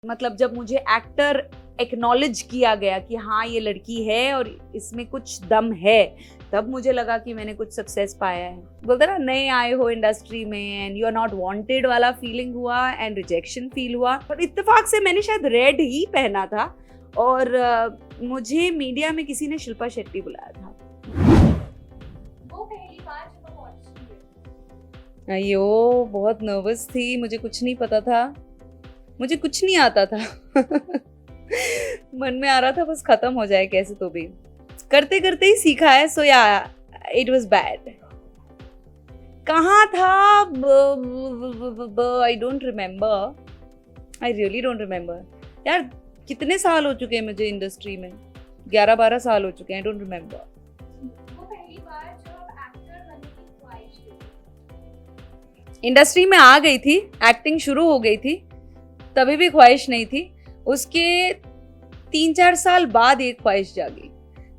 मतलब जब मुझे एक्टर एक्नॉलेज किया गया कि हाँ ये लड़की है और इसमें कुछ दम है, तब मुझे लगा कि मैंने कुछ सक्सेस पाया है। बोलते ना नए आए हो इंडस्ट्री में and you are not wanted वाला फीलिंग हुआ एंड रिजेक्शन फील हुआ। और इत्तेफाक से मैंने शायद रेड ही पहना था और मुझे मीडिया में किसी ने शिल्पा शेट्टी बुलाया था। वो पहली बार जब आप ऑडिशन दिए? अयो बहुत नर्वस थी, मुझे कुछ नहीं पता था, मुझे कुछ नहीं आता था। मन में आ रहा था बस खत्म हो जाए कैसे तो भी, करते करते ही सीखा है। सो या इट वाज बैड। कहाँ था I don't remember, I really don't remember यार। कितने साल हो चुके हैं मुझे इंडस्ट्री में, 11-12 साल हो चुके हैं, आई डोंट रिमेम्बर। वो पहली बार जब आप एक्टर बनने की ख्वाहिश थी? इंडस्ट्री में आ गई थी, एक्टिंग शुरू हो गई थी, तभी भी ख्वाहिश नहीं थी। उसके 3-4 साल बाद एक ख्वाहिश जागी।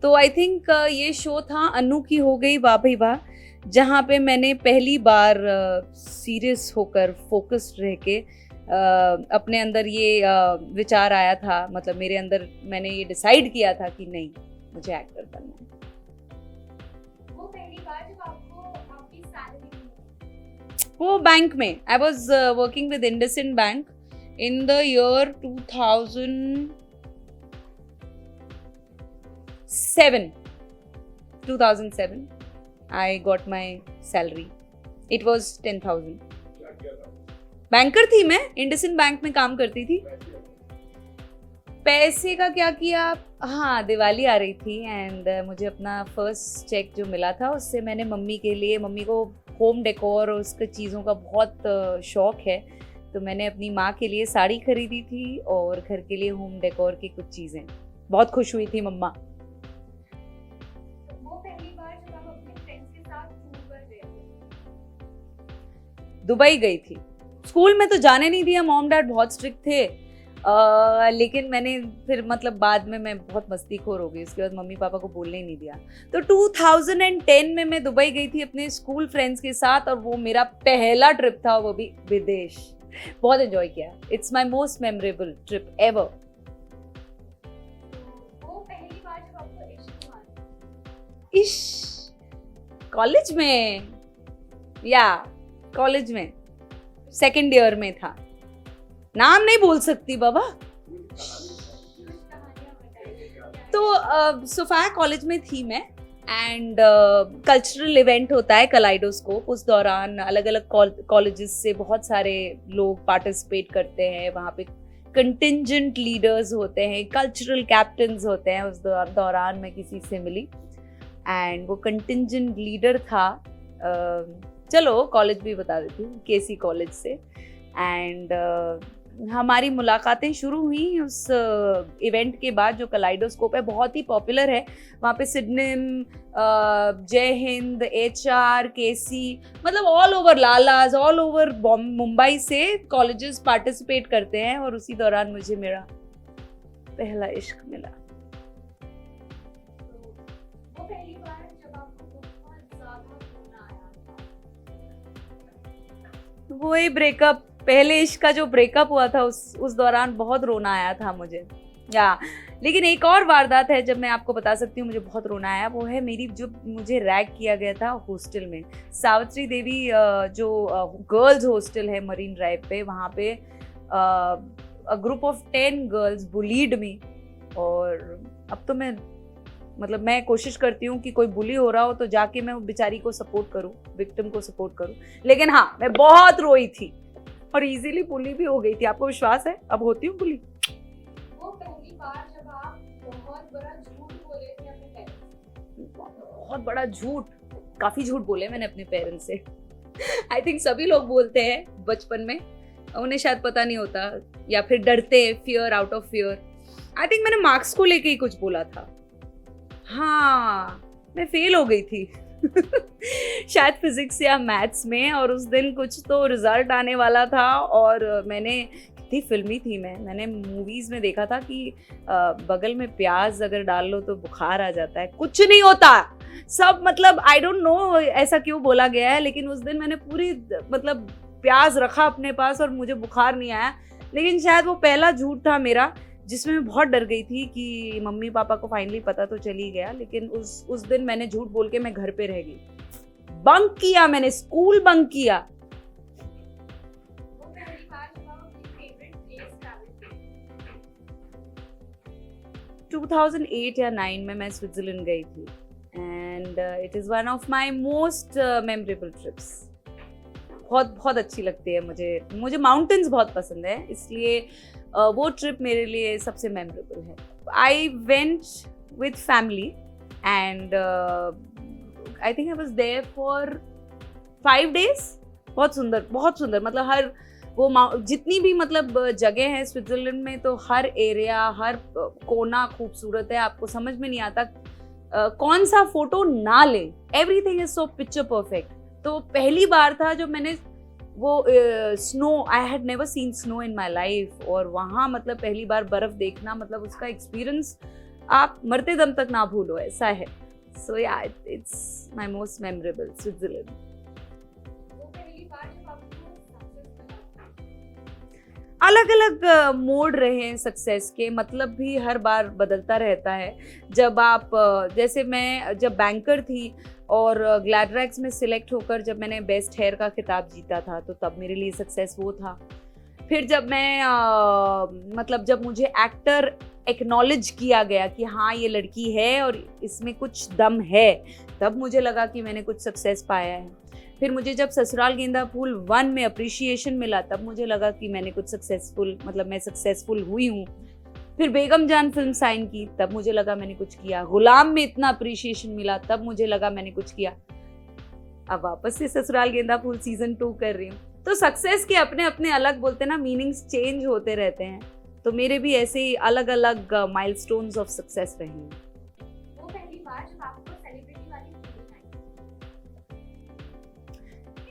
तो आई थिंक ये शो था अनु की हो गई वाह भाई वाह, जहाँ पे मैंने पहली बार सीरियस होकर फोकस्ड रह के अपने अंदर ये विचार आया था, मतलब मेरे अंदर मैंने ये डिसाइड किया था कि नहीं मुझे एक्टर बनना है। वो पहली बार जब आपको आपकी सैलरी मिली? वो बैंक में, I was working with IndusInd bank in the year 2007 I got my salary. It was 10,000. Banker थी मैं, इंडसइंड बैंक में काम करती थी। पैसे का क्या किया, हाँ दिवाली आ रही थी एंड मुझे अपना फर्स्ट चेक जो मिला था उससे मैंने मम्मी के लिए, मम्मी को होम डेकोर और उसके चीज़ों का बहुत शौक है, तो मैंने अपनी माँ के लिए साड़ी खरीदी थी और घर के लिए होम डेकोर की कुछ चीज़ें। बहुत खुश हुई थी मम्मा। वो पहली बार जब आप अपने फ्रेंड्स के साथ टूर पर गए थे? दुबई गई थी। स्कूल में तो जाने नहीं दिया, मॉम डैड बहुत स्ट्रिक्ट थे, लेकिन मैंने फिर मतलब बाद में मैं बहुत मस्तीखोर हो गई, उसके बाद मम्मी पापा को बोलने ही नहीं दिया। तो 2010 में मैं दुबई गई थी अपने स्कूल फ्रेंड्स के साथ और वो मेरा पहला ट्रिप था, वो भी विदेश। बहुत एंजॉय किया, it's my most memorable trip ever. वो पहली बार जब आपको इश्क हुआ? इश्क कॉलेज में, या कॉलेज में सेकेंड ईयर में था। नाम नहीं बोल सकती बाबा। तो सोफाया कॉलेज में थी मैं एंड कल्चरल इवेंट होता है कलाइडोस्कोप, उस दौरान अलग अलग कॉलेजेस से बहुत सारे लोग पार्टिसिपेट करते हैं। वहाँ पे कंटिंजेंट लीडर्स होते हैं, कल्चरल कैप्टन्स होते हैं। उस दौरान मैं किसी से मिली एंड वो कंटिंजेंट लीडर था, चलो कॉलेज भी बता देती हूँ, केसी कॉलेज से। एंड हमारी मुलाकातें शुरू हुई उस इवेंट के बाद, जो कलाइडोस्कोप है बहुत ही पॉपुलर है वहाँ पे। सिडनिम, जय हिंद, HR, केसी, मतलब ऑल ओवर, लालाज, ऑल ओवर मुंबई से कॉलेजेस पार्टिसिपेट करते हैं और उसी दौरान मुझे मेरा पहला इश्क मिला। वो पहली बार जब आपको बहुत ज्यादा रोना आया था? वही ब्रेकअप, पहले इश्क का जो ब्रेकअप हुआ था उस दौरान बहुत रोना आया था मुझे। या लेकिन एक और वारदात है जब मैं आपको बता सकती हूँ मुझे बहुत रोना आया, वो है मेरी, जो मुझे रैग किया गया था हॉस्टल में। सावित्री देवी जो गर्ल्स हॉस्टल है मरीन ड्राइव पे, वहाँ पे a group of 10 girls bullied me. और अब तो मैं कोशिश करती हूँ कि कोई बुली हो रहा हो तो जाके मैं बेचारी को सपोर्ट करूँ, विक्टिम को सपोर्ट करूँ। लेकिन हाँ, मैं बहुत रोई थी और इजीली बुली भी हो गई थी। आपको विश्वास है अब होती हूँ बुली? वो पहली बार जब आप बहुत बड़ा झूठ बोले थे अपने पेरेंट्स? बहुत बड़ा झूठ, काफी झूठ बोले मैंने अपने पेरेंट्स से। आई थिंक सभी लोग बोलते हैं बचपन में, उन्हें शायद पता नहीं होता या फिर डरते हैं, fear, out of fear. I think मैंने मार्क्स को लेके ही कुछ बोला था। हाँ, मैं फेल हो गई थी शायद फिजिक्स या मैथ्स में, और उस दिन कुछ तो रिजल्ट आने वाला था और मैंने, कितनी फिल्मी थी मैंने मूवीज में देखा था कि बगल में प्याज अगर डाल लो तो बुखार आ जाता है। कुछ नहीं होता सब, मतलब आई डोंट नो ऐसा क्यों बोला गया है, लेकिन उस दिन मैंने पूरी मतलब प्याज रखा अपने पास और मुझे बुखार नहीं आया। लेकिन शायद वो पहला झूठ था मेरा जिसमें मैं बहुत डर गई थी कि मम्मी पापा को फाइनली पता तो चल ही गया, लेकिन उस दिन मैंने झूठ बोल के मैं घर पे रह गई, बंक किया, मैंने स्कूल बंक किया। वो पहली बार जब आप अपनी फेवरेट प्लेस ट्रैवल की? 2008 या 9 में मैं स्विट्जरलैंड गई थी and it is one of my most memorable trips. बहुत बहुत अच्छी लगती है मुझे माउंटेन्स बहुत पसंद है, इसलिए वो ट्रिप मेरे लिए सबसे मेमोरेबल है। I went with family and I think I was there for 5 days। बहुत सुंदर, मतलब हर वो जितनी भी मतलब जगह है स्विट्जरलैंड में, तो हर एरिया, हर कोना खूबसूरत है। आपको समझ में नहीं आता कौन सा फोटो ना ले, everything is so picture perfect. तो पहली बार था जब मैंने वो snow, I had never seen snow in my life, और वहाँ मतलब पहली बार बर्फ देखना, मतलब उसका एक्सपीरियंस आप मरते दम तक ना भूलो, ऐसा है। सो या, it's my most memorable Switzerland. वो पहली बार जब आपको सक्सेस मिला? अलग अलग मोड रहे हैं सक्सेस के, मतलब भी हर बार बदलता रहता है। जब आप जैसे मैं जब बैंकर थी और ग्लैडरैक्स में सिलेक्ट होकर जब मैंने बेस्ट हेयर का खिताब जीता था, तो तब मेरे लिए सक्सेस वो था। फिर जब मैं मतलब जब मुझे एक्टर एक्नॉलेज किया गया कि हाँ ये लड़की है और इसमें कुछ दम है, तब मुझे लगा कि मैंने कुछ सक्सेस पाया है। फिर मुझे जब ससुराल गेंदा फूल 1 में अप्रिशिएशन मिला, तब मुझे लगा कि मैंने कुछ सक्सेसफुल, मतलब मैं सक्सेसफुल हुई हूँ। फिर बेगम जान फिल्म साइन की, तब मुझे लगा मैंने कुछ किया। गुलाम में इतना अप्रिशिएशन मिला, तब मुझे लगा मैंने कुछ किया। अब वापस से ससुराल गेंदा फूल सीजन 2 कर रही हूँ। तो सक्सेस के अपने अपने अलग, बोलते हैं ना, मीनिंग्स चेंज होते रहते हैं। तो मेरे भी ऐसे ही अलग अलग माइलस्टोन्स ऑफ सक्सेस रहे हैं। वो पहली बार जब आपको सेलिब्रिटी वाली फीलिंग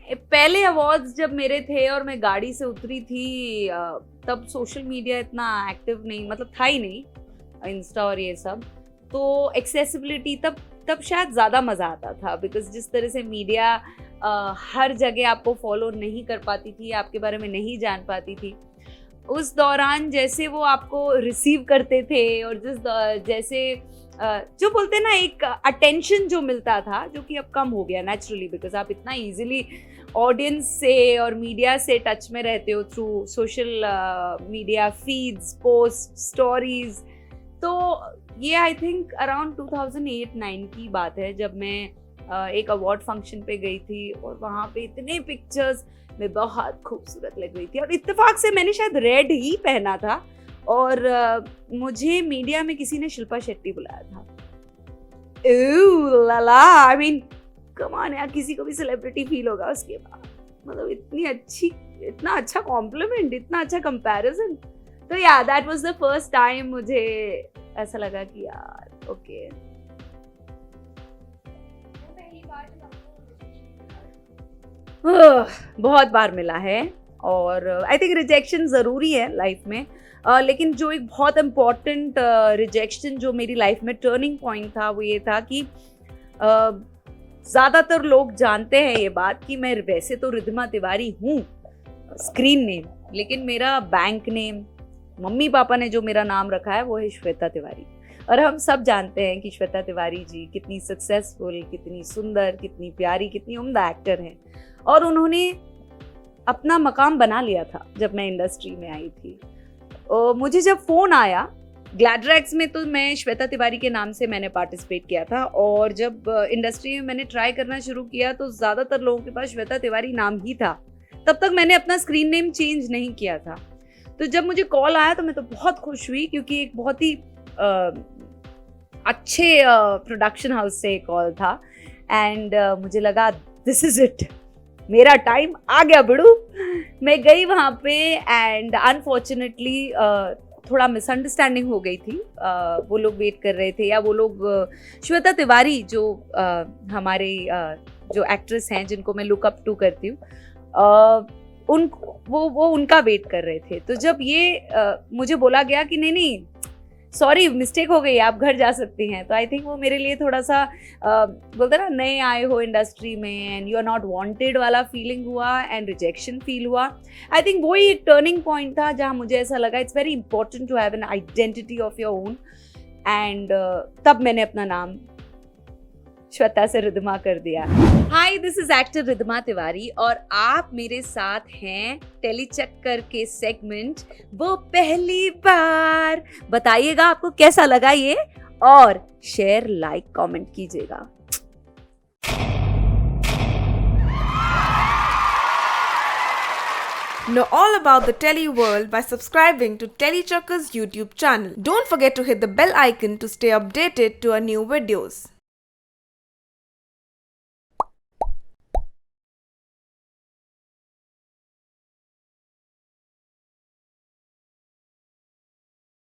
आई? पहले अवार्ड्स जब मेरे थे और मैं गाड़ी से उतरी थी, तब सोशल मीडिया इतना एक्टिव नहीं, मतलब था ही नहीं, इंस्टा और ये सब। तो एक्सेसिबिलिटी तब शायद ज़्यादा मज़ा आता था, बिकॉज जिस तरह से मीडिया हर जगह आपको फॉलो नहीं कर पाती थी, आपके बारे में नहीं जान पाती थी, उस दौरान जैसे वो आपको रिसीव करते थे, और जैसे जो बोलते हैं ना, एक अटेंशन जो मिलता था, जो कि अब कम हो गया नेचुरली, बिकॉज आप इतना इजीली ऑडियंस से और मीडिया से टच में रहते हो through social media feeds, post, stories. तो ये आई थिंक अराउंड 2008-9 की बात है, जब मैं एक अवार्ड फंक्शन पे गई थी और वहाँ पे इतने पिक्चर्स में बहुत खूबसूरत लग रही थी, और इत्तेफाक से मैंने शायद रेड ही पहना था, और मुझे मीडिया में किसी ने शिल्पा शेट्टी बुलाया था। लाला, आई मीन कम ऑन यार, किसी को भी सेलिब्रिटी फील होगा उसके बाद, मतलब इतना अच्छा कॉम्प्लीमेंट, इतना अच्छा कंपैरिजन। तो या, that was the first time मुझे ऐसा लगा कि यार ओके। बहुत बार मिला है, और आई थिंक रिजेक्शन ज़रूरी है लाइफ में, लेकिन जो एक बहुत इम्पॉर्टेंट रिजेक्शन जो मेरी लाइफ में टर्निंग पॉइंट था, वो ये था कि ज़्यादातर लोग जानते हैं ये बात कि मैं वैसे तो रिद्धिमा तिवारी हूँ स्क्रीन नेम, लेकिन मेरा बैंक नेम, मम्मी पापा ने जो मेरा नाम रखा है, वो है श्वेता तिवारी। और हम सब जानते हैं कि श्वेता तिवारी जी कितनी सक्सेसफुल, कितनी सुंदर, कितनी प्यारी, कितनी उम्दा एक्टर हैं, और उन्होंने अपना मकाम बना लिया था जब मैं इंडस्ट्री में आई थी। और मुझे जब फ़ोन आया ग्लैडरैक्स में, तो मैं श्वेता तिवारी के नाम से मैंने पार्टिसिपेट किया था, और जब इंडस्ट्री में मैंने ट्राई करना शुरू किया, तो ज़्यादातर लोगों के पास श्वेता तिवारी नाम ही था। तब तक मैंने अपना स्क्रीन नेम चेंज नहीं किया था। तो जब मुझे कॉल आया तो मैं तो बहुत खुश हुई, क्योंकि एक बहुत ही अच्छे प्रोडक्शन हाउस से कॉल था, एंड मुझे लगा दिस इज इट, मेरा टाइम आ गया बिड़ू। मैं गई वहाँ पे, एंड अनफॉर्चुनेटली थोड़ा मिसअंडरस्टैंडिंग हो गई थी। वो लोग वेट कर रहे थे, या वो लोग श्वेता तिवारी जो हमारे जो एक्ट्रेस हैं जिनको मैं लुक अप टू करती हूँ, वो उनका वेट कर रहे थे। तो जब ये मुझे बोला गया कि नहीं सॉरी मिस्टेक हो गई, आप घर जा सकती हैं। तो आई थिंक वो मेरे लिए थोड़ा सा बोलते ना, नए आए हो इंडस्ट्री में and you are not wanted वाला फीलिंग हुआ एंड रिजेक्शन फील हुआ। आई थिंक वही एक टर्निंग पॉइंट था जहाँ मुझे ऐसा लगा it's very important to have an identity of your own, and तब मैंने अपना नाम श्वेता से रिद्धिमा कर दिया। Hi, this is actor Riddhima Tiwari और आप मेरे साथ हैं टेलीचक्कर के सेगमेंट वो पहली बार। बताइएगा आपको कैसा लगा ये, और शेयर लाइक कमेंट कीजिएगा। Know all about the Tele world by subscribing to Telechucker's YouTube channel. Don't forget to hit the bell icon to stay updated to our new videos.